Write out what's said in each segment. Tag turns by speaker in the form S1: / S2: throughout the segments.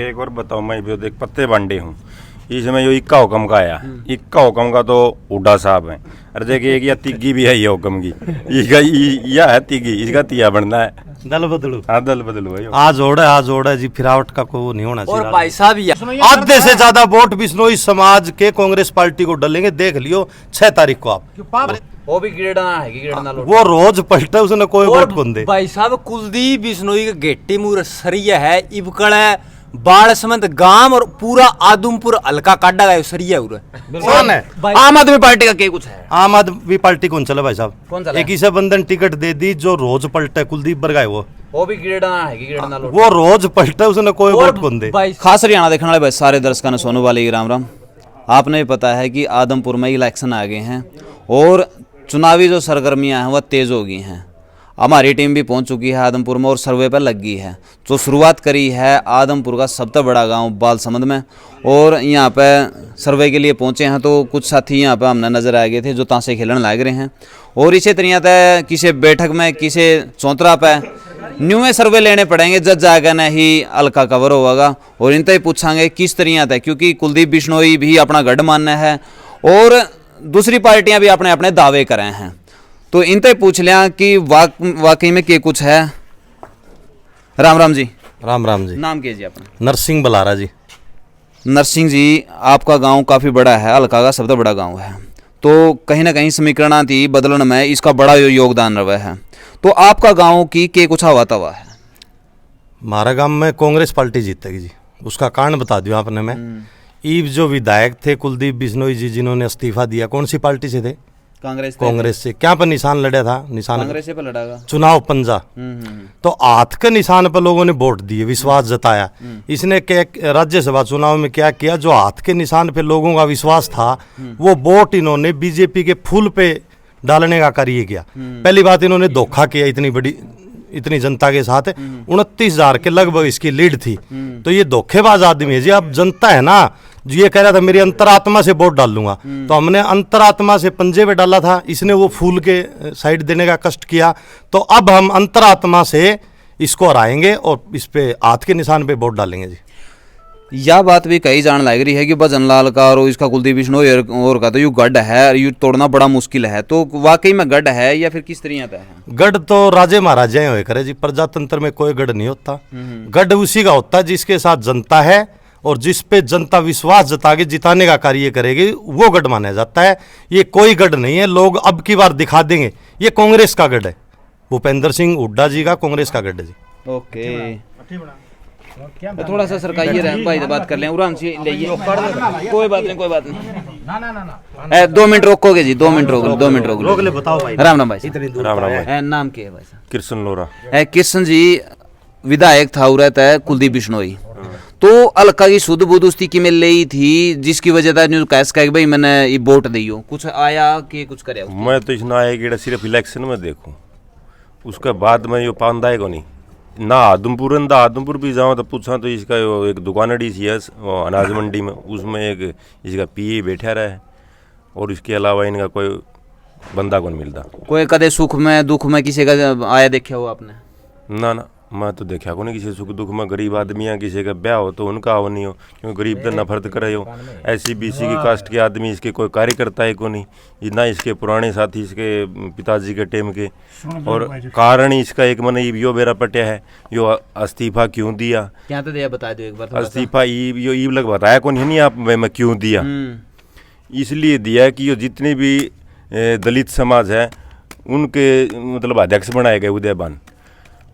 S1: एक और बताओ, मैं भी देख पत्ते बांटे हूँ, इसमें जो इक्का हुक्म का आया, इक्का हुक्म का तो हुड्डा साहब है। अरे देखिए एक या तिग्गी भी है ये हुक्म की, इसका यह है तिग्गी, इसका तिया बनना है।
S2: दल बदलू,
S1: हाँ दल बदलू है।
S2: आज ओढ़ है जी, फिरावट का को नहीं होना चाहिए।
S3: और भाई साहब
S2: आधे से ज्यादा वोट बिश्नोई समाज के कांग्रेस पार्टी को डलेंगे, देख लियो 6 तारीख को आप।
S3: वो भी गिरडना है कि गिरडना लोट
S2: वो रोज पलटा, उसने कोई वोट कौन दे।
S3: भाई साहब कुलदीप बिश्नोई का गेट्टी मुर सरिया है, इबकड़ है बाड़समंद गांव और पूरा आदमपुर हल्का काटा गया सरिया उरे।
S2: कौन है?
S3: आम आदमी पार्टी का क्या कुछ है?
S2: आम आदमी पार्टी कौन चला भाई साहब?
S3: कौन चला?
S2: एक ही से बंधन टिकट दे दी, जो रोज पलटा है कुलदीप बरगाए
S3: वो भी गिरडना है कि गिरडना लोट।
S2: वो रोज पलटा, उसने कोई वोट कौन दे।
S4: खास हरियाणा देखने वाले भाई सारे दर्शकों ने सोनू वाले की राम राम। आपने भी पता है कि आदमपुर में इलेक्शन आ गए हैं और चुनावी जो सरगर्मियां हैं वह तेज़ हो गई हैं। हमारी टीम भी पहुंच चुकी है आदमपुर में और सर्वे पर लग गई है। जो शुरुआत करी है आदमपुर का सबसे बड़ा गांव बालसमंद में, और यहाँ पे सर्वे के लिए पहुंचे हैं तो कुछ साथी यहाँ पे हमने नज़र आ गए थे जो ताशे खेलने लग रहे हैं। और इसी तरह तय किसी बैठक में किसी चौतरा पे न्यू सर्वे लेने पड़ेंगे, जज जाकर न ही हल्का कवर होगा। और इनसे ही पूछांगे किस तरह तय, क्योंकि कुलदीप बिश्नोई भी अपना गढ़ मानना है और दूसरी पार्टियां भी अपने अपने दावे कर रहे हैं। तो इनसे पूछ लिया कि वाकई में क्या कुछ है। राम राम जी।
S2: राम राम जी।
S4: नाम कीजिए अपना?
S2: नरसिंह बलारा जी।
S4: नरसिंह जी, आपका गांव काफ़ी बड़ा है, हल्का का सबसे बड़ा गांव है, तो कहीं ना कहीं समीकरणा थी बदलन में इसका बड़ा योगदान रहा है। तो आपका गांव की क्या कुछ हवा तवा है?
S2: हमारा गांव में कांग्रेस पार्टी जीतेगी जी। उसका कारण बता दियो आपने। मैं ईब जो विधायक थे कुलदीप बिश्नोई जी, जिन्होंने इस्तीफा दिया, कौन सी पार्टी से थे? कांग्रेस से। क्या पर निशान लड़ा था? निशान
S4: कांग्रेस से पर लड़ागा
S2: चुनाव पंजा। तो हाथ के निशान पर लोगों ने वोट दिए, विश्वास जताया। इसने क्या राज्यसभा चुनाव में क्या किया? जो हाथ के निशान पे लोगों का विश्वास था वो वोट इन्होंने बीजेपी के फूल पे डालने का कार्य किया। पहली बात, इन्होंने धोखा किया इतनी जनता के साथ। 29,000 के लगभग इसकी लीड थी। तो ये धोखेबाज आदमी है जी। अब जनता है ना, जो ये कह रहा था मेरी अंतरात्मा से वोट डाल लूंगा, तो हमने अंतरात्मा से पंजे पे डाला था, इसने वो फूल के साइड देने का कष्ट किया। तो अब हम अंतरात्मा से इसको हराएंगे और इस पे हाथ के निशान पे वोट डालेंगे जी।
S4: यह बात भी कही जान लग रही है कि भजन लाल का और इसका कुलदीप बिश्नोई और का तो यू गढ़ है, यू तोड़ना बड़ा मुश्किल है। तो वाकई में गढ़ है या फिर किस तरह है?
S2: गढ़ तो राजे महाराजे हुए करे जी, प्रजातंत्र में कोई गढ़ नहीं होता। गढ़ उसी का होता है जिसके साथ जनता है और जिस पे जनता विश्वास जता के जिताने का कार्य करेगी, वो गढ़ माना जाता है। ये कोई गढ़ नहीं है। लोग अब की बार दिखा देंगे ये कांग्रेस का गढ़ है। भूपेंद्र सिंह हुड्डा जी का कांग्रेस का गढ़ है जी।
S4: ओके, तो थोड़ा सा सरकाइए रहे भाई, बात कर लें आराम से लेइए। कोई बात नहीं। 2 मिनट रोकोगे जी? 2 मिनट रोक ले।
S2: बताओ भाई।
S4: राम राम भाई।
S1: राम राम भाई।
S4: नाम क्या है भाई साहब?
S1: कृष्ण लोरा।
S4: कृष्ण जी, विधायक था रहता है कुलदीप बिश्नोई, तो हल्का की शुद्ध बुद्ध उसकी की मिल रही थी जिसकी वजह था न्यूज कैश का भाई मैंने ये वोट दियो, कुछ आया कि कुछ करे?
S1: मैं तो इसना आया कि सिर्फ इलेक्शन में देखूं, उसके बाद में यो पांदा है को नहीं ना। आदमपुर भी जाऊँ तो पूछा तो इसका एक दुकानड़ी सी है अनाज मंडी में, उसमें एक इसका पीए बैठा रहा है और इसके अलावा इनका कोई बंदा कौन मिलता।
S4: कोई कदे सुख में दुख में किसी का आया देखा हो आपने?
S1: ना मैं तो देखा को नहीं किसी सुख दुख में। गरीब आदमी है, किसी का ब्याह हो तो उनका हो नहीं हो, क्योंकि गरीब तो नफरत करे हो। ऐसी बीसी की कास्ट के आदमी इसके कोई कार्यकर्ता है को नहीं, ना इसके पुराने साथी इसके पिताजी के टेम के। और कारण इसका एक मन यो बेरा पटिया है, यो इस्तीफा क्यों दिया?
S4: क्या तो दिया बता दो एक बार।
S1: इस्तीफा ईब लग बताया कौन है नहीं आप मैं क्यों दिया? इसलिए दिया कि यो जितने भी दलित समाज है उनके मतलब अध्यक्ष बनाए गए उदयबान,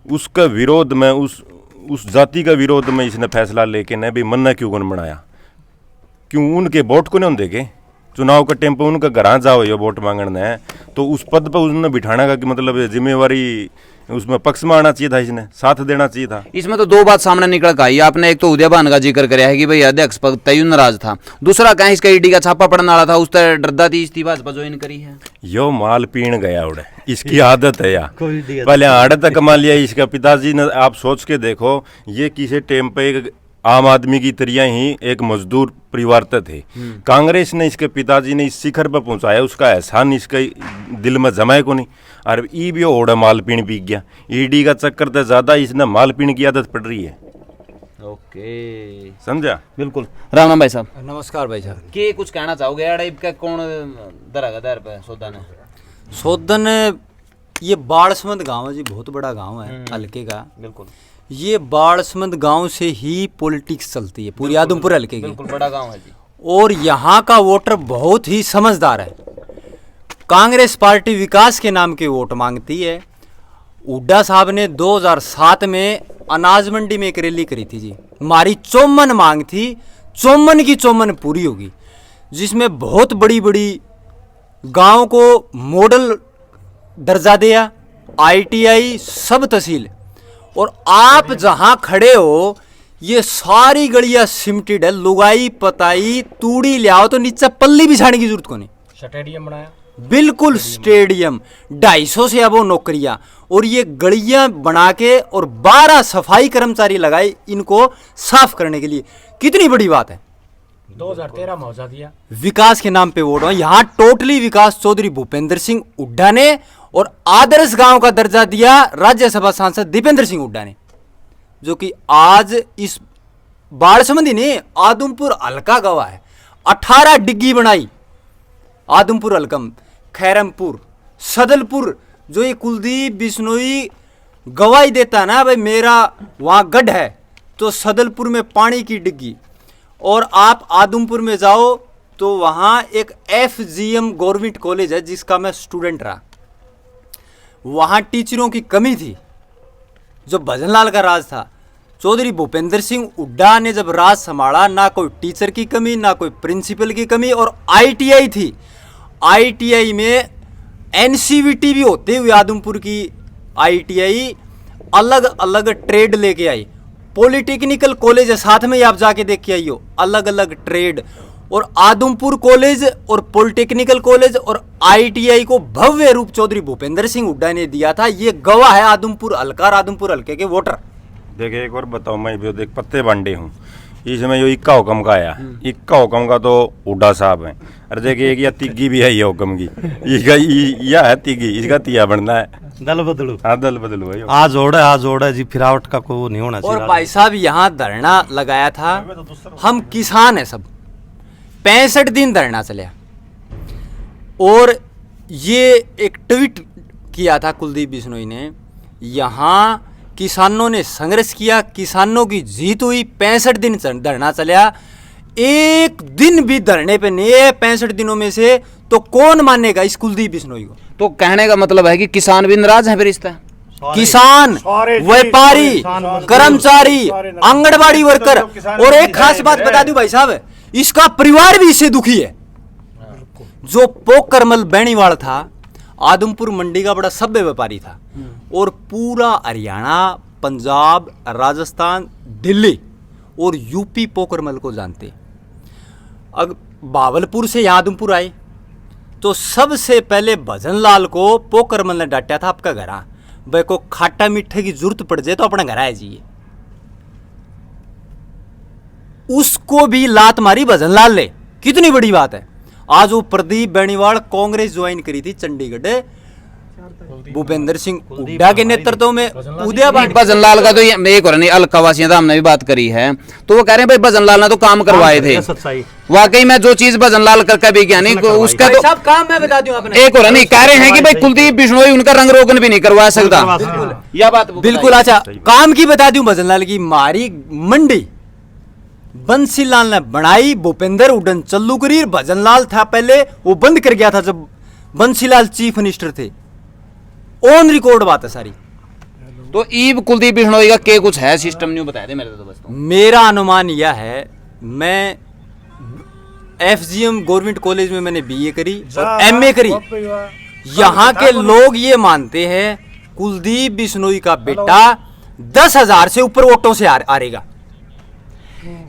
S1: उसका विरोध में उस जाति का विरोध में इसने फैसला लेके न भी मन्ना क्यों कौन बनाया? क्यों उनके वोट को नहीं देखे? चुनाव का टाइम पर उनका घर जाओ ये वोट मांगना है तो उस पद पर उसने बिठाने का कि मतलब जिम्मेवारी उसमें पक्ष में आना चाहिए था, इसने साथ देना चाहिए था।
S4: इसमें तो 2 बात सामने निकल कर आई। आपने एक तो उदयबान का जिक्र कराया है कि भाई अध्यक्ष पद तय नाराज था, दूसरा कहीं इसका ईडी का छापा पड़ने वाला था, उस तरह डरदा थी इस्तीफा ज्वाइन करी है।
S1: यो माल पीण गया उड़े, इसकी आदत है या पहले आड़त कमा लिया इसका पिताजी ने। आप सोच के देखो ये किसी टाइम पे एक आम आदमी की तरह ही एक मजदूर परिवार थे। कांग्रेस ने इसके पिताजी ने इस शिखर पर पहुंचाया, उसका एहसान इसके दिल में जमाए को नहीं। और ई भी ओढ़ा माल पीण पी गया। ईडी का चक्कर तो ज्यादा इसने माल पीण की आदत पड़ रही है।
S4: ओके,
S1: समझा।
S4: बिल्कुल। राम राम भाई साहब,
S3: नमस्कार भाई साहब।
S4: के कुछ कहना चाहोगे अड़ाइब का कौन दरगा दर पे सौदा ने?
S3: सोदन ये बाड़समंद गांव है जी, बहुत बड़ा गांव है हल्के का।
S4: बिल्कुल
S3: ये बाड़समंद गांव से ही पॉलिटिक्स चलती है पूरी आदमपुर हल्के की।
S4: बिल्कुल बड़ा गांव है जी।
S3: और यहाँ का वोटर बहुत ही समझदार है। कांग्रेस पार्टी विकास के नाम के वोट मांगती है। हुड्डा साहब ने 2007 में अनाज मंडी में एक रैली करी थी जी। हमारी 54 मांग थी, 54 की 54 पूरी होगी, जिसमें बहुत बड़ी बड़ी गांव को मॉडल दर्जा दिया, ITI सब तहसील। और आप जहां खड़े हो ये सारी गलियां सिमटेड है, लुगाई पताई तूड़ी ले आओ तो नीचे पल्ली बिछाने की जरूरत को नहीं।
S5: स्टेडियम बनाया,
S3: बिल्कुल स्टेडियम, 250 से अब वो नौकरियां, और ये गलियां बना के और 12 सफाई कर्मचारी लगाए इनको साफ करने के लिए। कितनी बड़ी बात है।
S5: 2013 में हो दिया।
S3: विकास के नाम पे वोट है। यहाँ टोटली विकास चौधरी भूपेंद्र सिंह हुड्डा ने, और आदर्श गांव का दर्जा दिया राज्यसभा सांसद दीपेंद्र सिंह हुड्डा ने, जो कि आज इस बाड़समंदी ने आदमपुर हल्का गवा है। 18 डिग्गी बनाई आदमपुर हल्कम, खैरमपुर, सदलपुर, जो ये कुलदीप बिश्नोई गवाही देता है ना भाई मेरा वहाँ गढ़ है, तो सदलपुर में पानी की डिग्गी। और आप आदमपुर में जाओ तो वहाँ एक FGM गवर्नमेंट कॉलेज है जिसका मैं स्टूडेंट रहा। वहाँ टीचरों की कमी थी, जो भजनलाल का राज था। चौधरी भूपेंद्र सिंह हुड्डा ने जब राज संभाला, ना कोई टीचर की कमी, ना कोई प्रिंसिपल की कमी, और ITI थी। ITI में NCVT भी होते हुए आदमपुर की ITI अलग अलग ट्रेड लेके आई। पॉलिटेक्निकल कॉलेज है साथ में ही, आप जाके देख के आइयो, अलग अलग ट्रेड। और आदमपुर कॉलेज और पॉलिटेक्निकल कॉलेज और ITI को भव्य रूप चौधरी भूपेंद्र सिंह हुड्डा ने दिया था। ये गवाह है आदमपुर हल्का और आदमपुर हल्के के वोटर।
S1: देखिए एक और बताओ, मैं भी देख पत्ते बांटे हूँ इसमें, जो इक्का हुक्म का आया, इक्का हुक्म का तो हुड्डा साहब है। अरे देखिए एक या तिग्गी भी है ये हुक्म की, इसका यह है तिग्गी, इसका तिया बनना है।
S2: दल बदलू,
S1: हाँ दल बदलू भाई।
S2: आज ओढ़े जी, फिरावट का को नहीं होना चाहिए।
S3: और भाई साहब यहाँ धरना लगाया था, हम किसान हैं सब, 65 दिन धरना चला। और ये एक ट्वीट किया था कुलदीप बिश्नोई ने, यहाँ किसानों ने संघर्ष किया, किसानों की जीत हुई, 65 दिन धरना चला। एक दिन भी धरने पे नहीं है 65 दिनों में से, तो कौन मानेगा इस कुलदीप बिश्नोई को?
S4: तो कहने का मतलब है कि किसान भी नाराज हैं फिर इस तरह?
S3: किसान, व्यापारी, कर्मचारी, आंगनबाड़ी वर्कर। और एक खास बात बता दूं भाई साहब, इसका परिवार भी इससे दुखी है। जो पोकरमल बैणीवाल था, आदमपुर मंडी का बड़ा सभ्य व्यापारी था, और पूरा हरियाणा, पंजाब, राजस्थान, दिल्ली और यूपी पोकरमल को जानते। अब भावलपुर से यहाँ आदमपुर आए तो सबसे पहले भजनलाल को पोकरमल ने डांटा था, आपका घर आ भाई को खाटा मीठे की जरूरत पड़ जाए तो अपना घर आ जाइए। उसको भी लात मारी भजनलाल ने। कितनी बड़ी बात है। आज वो प्रदीप बेनीवाल कांग्रेस ज्वाइन करी थी चंडीगढ़ भूपेंद्र सिंह हुड्डा के नेतृत्व में। उदयबान
S4: भजनलाल का तो ये एक और नहीं, अलकावासियां तो हमने भी बात करी है, तो वो कह रहे हैं भाई भजनलाल ने तो काम करवाए थे। वाकई में जो चीज भजनलाल करके भी क्या नहीं उसका तो
S3: सब काम मैं बता दूं आपने।
S4: एक और नहीं कह रहे हैं कि भाई कुलदीप बिश्नोई उनका रंग रोगन भी नहीं करवा सकता। यह बात
S3: बिल्कुल। अच्छा काम की बता दूं, भजनलाल की मारी मंडी बंसीलाल ने बनाई, भूपेंद्र उड़न चल्लू करी। भजनलाल था पहले, वो बंद कर गया था जब बंसीलाल चीफ मिनिस्टर थे। ऑन रिकॉर्ड बात है सारी।
S4: तो ईब कुलदीप बिश्नोई का के कुछ है सिस्टम नहीं बताया दे मेरे तो बस।
S3: मेरा अनुमान यह है, मैं FGM गवर्नमेंट कॉलेज में मैंने BA करी और MA करी। यहाँ के लोग ये मानते हैं कुलदीप बिश्नोई का बेटा 10,000 से ऊपर वोटों से हारेगा।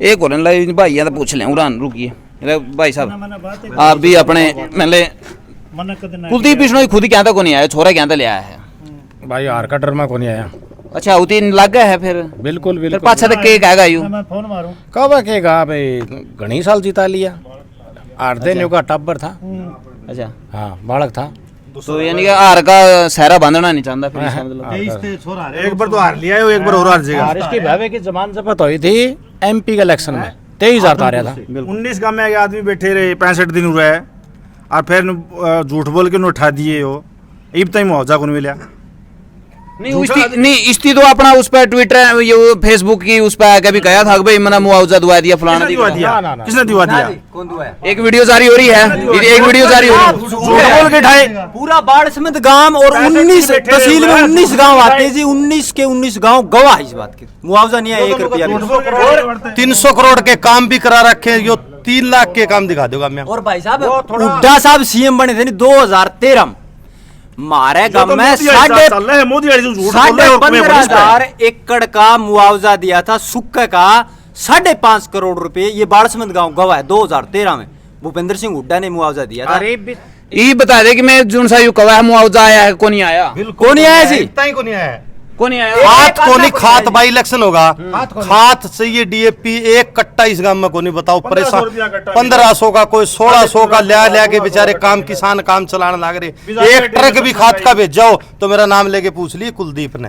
S4: एक और भाई तो पूछ लें उड़ान, रुकिए भाई साहब आप भी अपने पहले कुलदीप बिश्नोई खुद क्या था को नहीं आया, छोरा क्या था ले आया है
S5: भाई हार का डर में को नहीं आया।
S4: अच्छा उती लग गया है फिर?
S5: बिल्कुल
S4: फिर पाछा तक के कहेगा यू
S5: मैं फोन मारूं कब कहेगा भाई घणी साल जीता लिया। 8 दिन का टब्बर था।
S4: अच्छा
S5: हाँ बालक था,
S4: तो यानी कि हार का सहरा बांधना नहीं चाहता फिर इसका मतलब।
S6: एक बार तो हार लिया है, एक बार और हार जाएगा।
S5: और इसकी भवे की जमान जब्त हुई थी MP के इलेक्शन में 23,000 तारा था।
S6: 19 गांव में आगे आदमी बैठे रहे, 65 दिन हुआ है, और फिर झूठ बोल के उठा दिए हो। इब तक मुआवजा कौन मिला?
S4: नहीं इस्ती तो अपना उस पर ट्विटर ये फेसबुक की उस पर कभी कहा था कि भाई मैंने मुआवजा दुआ दिया फलाना
S6: दिवा दिया? किसने दिवा दिया?
S3: कौन दुआ है?
S4: एक वीडियो जारी हो रही है, एक वीडियो जारी हो रही है।
S6: झूठ बोल के ठाए।
S3: पूरा बाढ़ समेत गांव और 19 तहसील में 19 गांव आते हैं जी, 19 के 19 गांव गवाह इस बात के। मुआवजा नहीं है 1 रुपया भी।
S2: 300 करोड़ के काम भी करा रखे हैं, यो 3 लाख के काम दिखा दोगा मैं।
S3: और भाई साहब हुड्डा साहब CM बने थे नहीं 2013 में, मारे गांव में 15,500 एकड़ का मुआवजा दिया था, सुक्के का 5.5 करोड़ रुपए। ये बाड़समंद गांव गवाह है 2013 में भूपेंद्र सिंह हुड्डा ने मुआवजा दिया था।
S4: ये बता दे कि मैं जुन सा यू कवा मुआवजा आया है, कौन नहीं आया?
S3: कौन नहीं आया जी?
S2: इतना ही को नहीं आया।
S4: कौन नहीं आया?
S2: खात को नहीं, खात बाई इलेक्शन होगा, खात से ये DAP एक कट्टा इस गांव में को नहीं। बताओ परेशान, 1500 का, कोई 1600 का लिया के बेचारे काम किसान काम चलाने लग रहे। एक ट्रक भी खात का भेज जाओ तो मेरा नाम लेके पूछ लिए कुलदीप ने।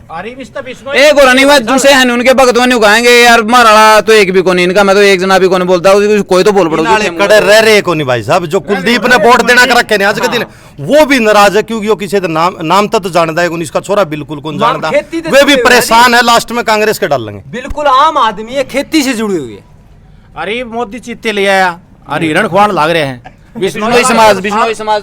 S4: एक और नहीं बात दूसरे हैं उनके भगत में उगाएंगे यार, मारा तो एक भी को नहीं इनका, मैं तो एक जना भी को नहीं बोलता, कोई तो बोल पड़ो
S2: कड़े रह रहे को नहीं भाई साहब। जो कुलदीप ने वोट देना कर रखे आज के दिन वो भी नाराज है, क्योंकि वो किसी नाम तो जानता है, इसका छोरा बिल्कुल कौन जानता, वे भी परेशान है, लास्ट में कांग्रेस के डालेंगे।
S3: बिल्कुल आम आदमी है, खेती से जुड़ी हुई है।
S5: अरे मोदी चीते ले आया और हिरण खुआन लाग रहे हैं।
S4: बिश्नोई समाज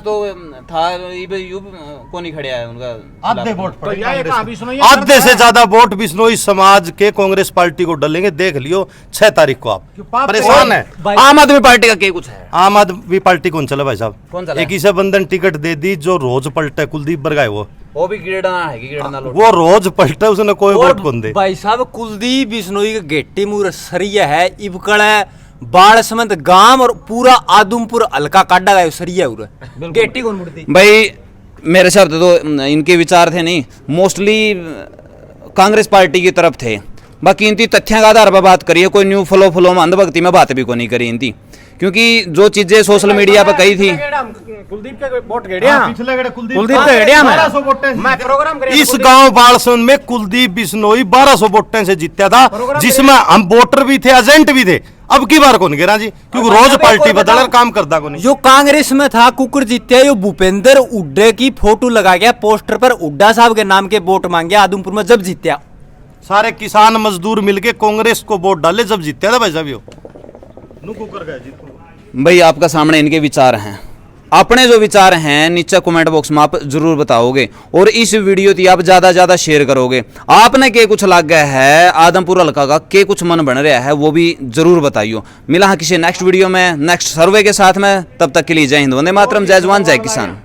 S4: तो था, यू को नहीं खड़े है उनका
S2: आधे वोट
S5: तो यह एक अभी सुनो,
S2: आधे से ज्यादा वोट बिश्नोई समाज के कांग्रेस पार्टी को डालेंगे। देख लियो 6 तारीख को। आप परेशान है।
S4: आम आदमी पार्टी का क्या कुछ है?
S2: आम आदमी पार्टी कौन चला भाई साहब?
S4: कौन चला?
S2: एक ही से बंधन टिकट दे दी, जो रोज पलटे कुलदीप बरगाए
S4: वो भी गिरडना है कि गिरडना लोट,
S2: वो रोज पलटे, उसने कोई वोट कौन दे।
S3: भाई साहब कुलदीप बिश्नोई का गेट्टी मुर सरिया है, इबकड़ है बाड़समंद गांव और पूरा आदमपुर हल्का काटा गया सरिया उर गेट्टी कौन मुड़ती
S4: भाई। मेरे शब्द तो इनके विचार थे नहीं, मोस्टली कांग्रेस पार्टी की तरफ थे। बाकी इनकी तथ्यों का आधार पर बात करिए, कोई न्यू फ्लो में अंधभक्ति में बात भी को नहीं करी इनकी, क्योंकि जो चीजें सोशल मीडिया पर कही थी।
S5: कुलदीप के वोट गेड़िया, कुलदीप के गेड़िया मैं प्रोग्राम कर
S2: इस गांव बालसुन में कुलदीप बिश्नोई 1200 वोटों से जीता था, जिसमें हम वोटर भी थे, एजेंट भी थे। अब की बार कौन गिरा जी, क्योंकि रोज पार्टी बदल काम करता को नहीं।
S3: जो कांग्रेस में था कुकुर जीत्या, यो भूपेंद्र हुड्डा की फोटो लगा गया पोस्टर पर, हुड्डा साहब के नाम के वोट मांगे आदमपुर में जब जीत्या।
S2: सारे किसान मजदूर मिलके कांग्रेस को वोट डाले जब जीत्या था भाई साहब। यो
S4: भाई आपका सामने इनके विचार हैं, अपने जो विचार हैं नीचे कमेंट बॉक्स में आप जरूर बताओगे, और इस वीडियो की आप ज्यादा शेयर करोगे। आपने के कुछ लग गया है आदमपुर हल्का का, के कुछ मन बन रहा है, वो भी जरूर बताइयो। मिला है किसी नेक्स्ट वीडियो में नेक्स्ट सर्वे के साथ में, तब तक के लिए जय हिंद, वंदे मातरम, जय जवान जय किसान।